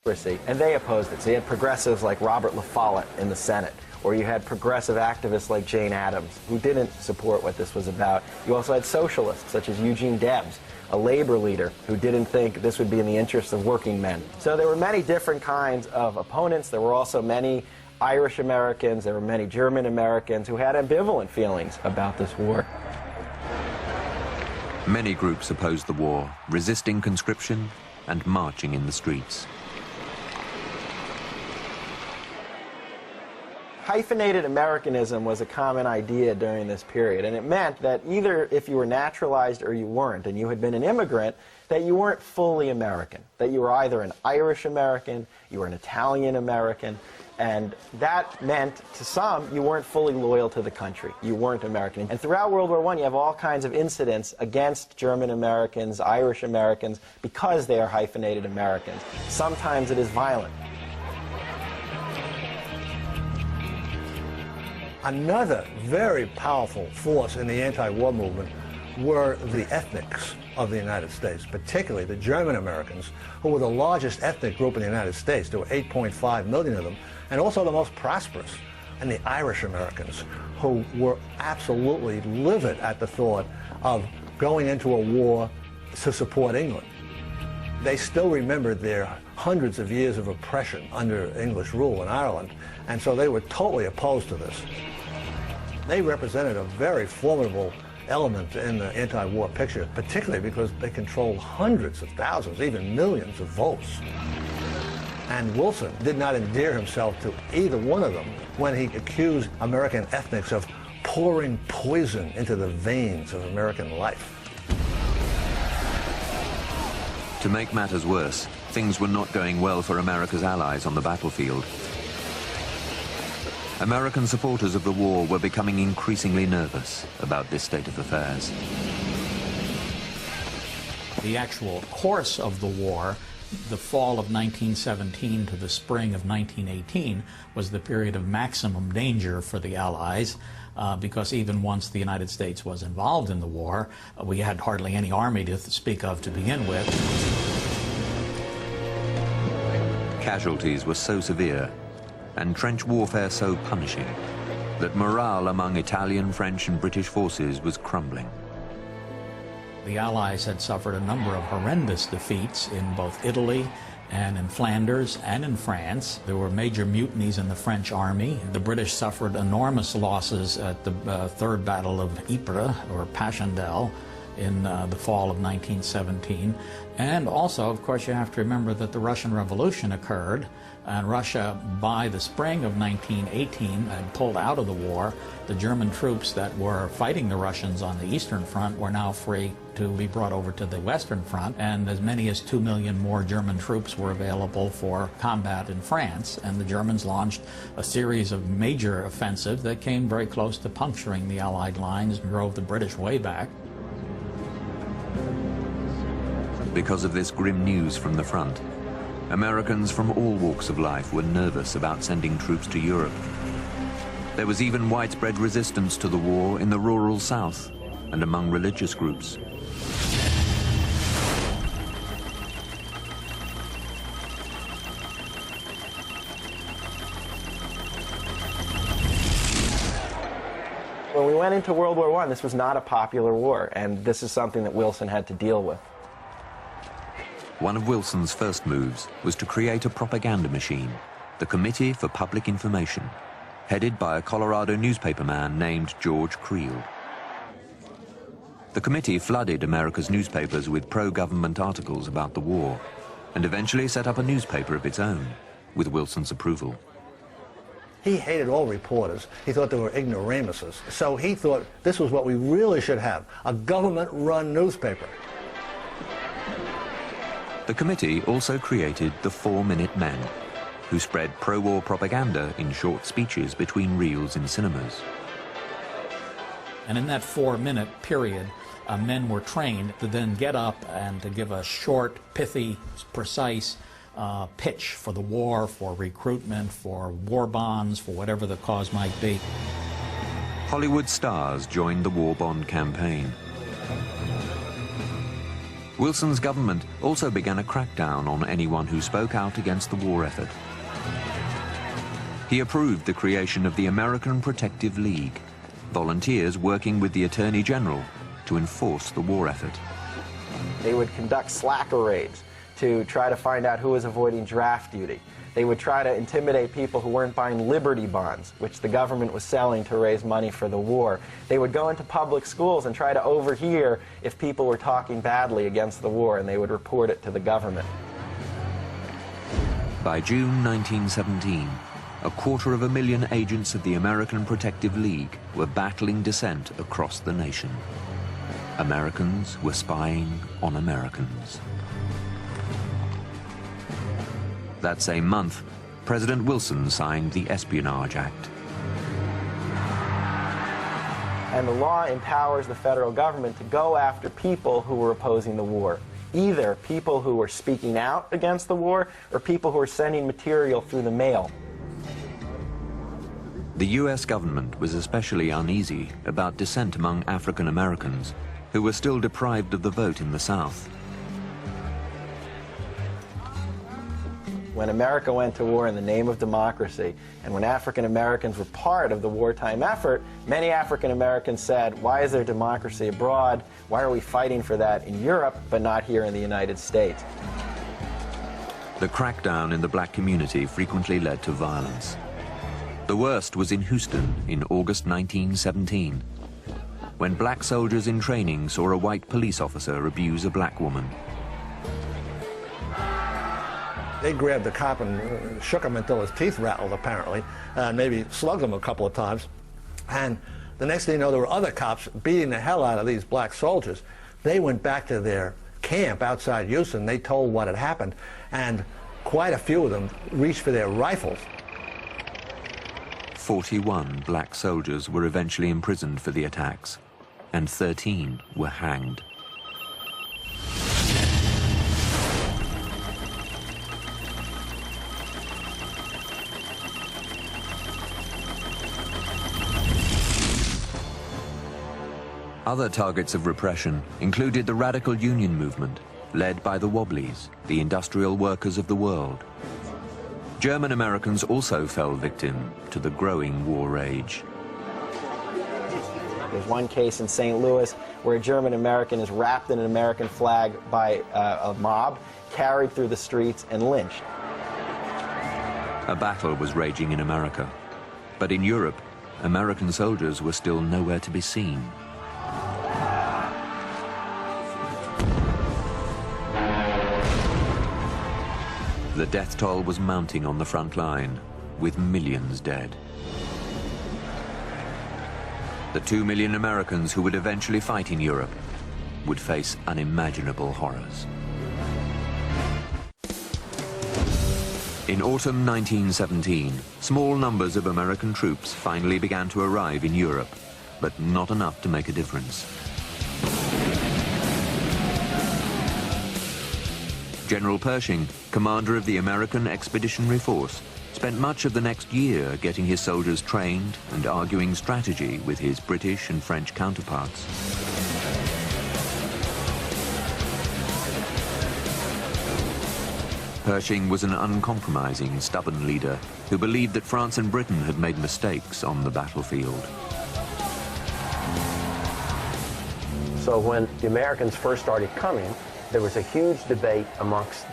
and they opposed it. So you had progressives like Robert La Follette in the Senate, or you had progressive activists like Jane Addams, who didn't support what this was about. You also had socialists, such as Eugene Debs, a labor leader who didn't think this would be in the interest of working men. So there were many different kinds of opponents. There were also many Irish Americans, there were many German Americans who had ambivalent feelings about this war. Many groups opposed the war, resisting conscription and marching in the streets. Hyphenated Americanism was a common idea during this period, and it meant that either if you were naturalized or you weren't, and you had been an immigrant, that you weren't fully American, that you were either an Irish American, you were an Italian American, and that meant, to some, you weren't fully loyal to the country. You weren't American. And throughout World War I, you have all kinds of incidents against German Americans, Irish Americans, because they are hyphenated Americans. Sometimes it is violent. Another very powerful force in the anti-war movement were the ethnics of the United States, particularly the German Americans, who were the largest ethnic group in the United States. There were 8.5 million of them, and also the most prosperous. And the Irish Americans, who were absolutely livid at the thought of going into a war to support England. They still remembered their hundreds of years of oppression under English rule in Ireland, and so they were totally opposed to this. They represented a very formidable element in the anti-war picture, particularly because they controlled hundreds of thousands, even millions of votes. And Wilson did not endear himself to either one of them when he accused American ethnics of pouring poison into the veins of American life. To make matters worse, things were not going well for America's allies on the battlefield. American supporters of the war were becoming increasingly nervous about this state of affairs. The actual course of the war, the fall of 1917 to the spring of 1918, was the period of maximum danger for the Allies, because even once the United States was involved in the war, we had hardly any army to speak of to begin with. Casualties were so severe and trench warfare so punishing that morale among Italian, French and British forces was crumbling. The Allies had suffered a number of horrendous defeats in both Italy and in Flanders and in France. There were major mutinies in the French army. The British suffered enormous losses at the Third Battle of Ypres, or Passchendaele, in the fall of 1917. And also, of course, you have to remember that the Russian Revolution occurred, and Russia, by the spring of 1918, had pulled out of the war. The German troops that were fighting the Russians on the Eastern Front were now free to be brought over to the Western Front, and as many as 2 million more German troops were available for combat in France, and the Germans launched a series of major offensives that came very close to puncturing the Allied lines and drove the British way back. Because of this grim news from the front, Americans from all walks of life were nervous about sending troops to Europe. There was even widespread resistance to the war in the rural South and among religious groups. When we went into World War I, this was not a popular war, and this is something that Wilson had to deal with. One of Wilson's first moves was to create a propaganda machine, the Committee for Public Information, headed by a Colorado newspaperman named George Creel. The committee flooded America's newspapers with pro-government articles about the war, and eventually set up a newspaper of its own, with Wilson's approval. He hated all reporters. He thought they were ignoramuses. So he thought this was what we really should have, a government-run newspaper. The committee also created the 4-Minute Men, who spread pro-war propaganda in short speeches between reels in cinemas. And in that 4-minute period, men were trained to then get up and to give a short, pithy, precise pitch for the war, for recruitment, for war bonds, for whatever the cause might be. Hollywood stars joined the war bond campaign. Wilson's government also began a crackdown on anyone who spoke out against the war effort. He approved the creation of the American Protective League, volunteers working with the Attorney General to enforce the war effort. They would conduct slacker raids to try to find out who was avoiding draft duty. They would try to intimidate people who weren't buying Liberty bonds, which the government was selling to raise money for the war. They would go into public schools and try to overhear if people were talking badly against the war, and they would report it to the government. By June 1917, 250,000 agents of the American Protective League were battling dissent across the nation. Americans were spying on Americans. That same month, President Wilson signed the Espionage Act. And the law empowers the federal government to go after people who were opposing the war. Either people who were speaking out against the war or people who were sending material through the mail. The US government was especially uneasy about dissent among African Americans, who were still deprived of the vote in the South. When America went to war in the name of democracy, and when African Americans were part of the wartime effort, many African Americans said, why is there democracy abroad? Why are we fighting for that in Europe, but not here in the United States? The crackdown in the black community frequently led to violence. The worst was in Houston in August 1917, when black soldiers in training saw a white police officer abuse a black woman. They grabbed the cop and shook him until his teeth rattled, apparently, and maybe slugged him a couple of times. And the next thing you know, there were other cops beating the hell out of these black soldiers. They went back to their camp outside Houston. They told what had happened, and quite a few of them reached for their rifles. 41 black soldiers were eventually imprisoned for the attacks, and 13 were hanged. Other targets of repression included the radical union movement, led by the Wobblies, the industrial workers of the world. German Americans also fell victim to the growing war rage. There's one case in St. Louis where a German American is wrapped in an American flag by a mob, carried through the streets, and lynched. A battle was raging in America, but in Europe, American soldiers were still nowhere to be seen. The death toll was mounting on the front line, with millions dead. The 2 million Americans who would eventually fight in Europe would face unimaginable horrors. In autumn 1917, small numbers of American troops finally began to arrive in Europe, but not enough to make a difference. General Pershing, commander of the American Expeditionary Force, spent much of the next year getting his soldiers trained and arguing strategy with his British and French counterparts. Pershing was an uncompromising, stubborn leader who believed that France and Britain had made mistakes on the battlefield. So when the Americans first started coming, there was a huge debate amongst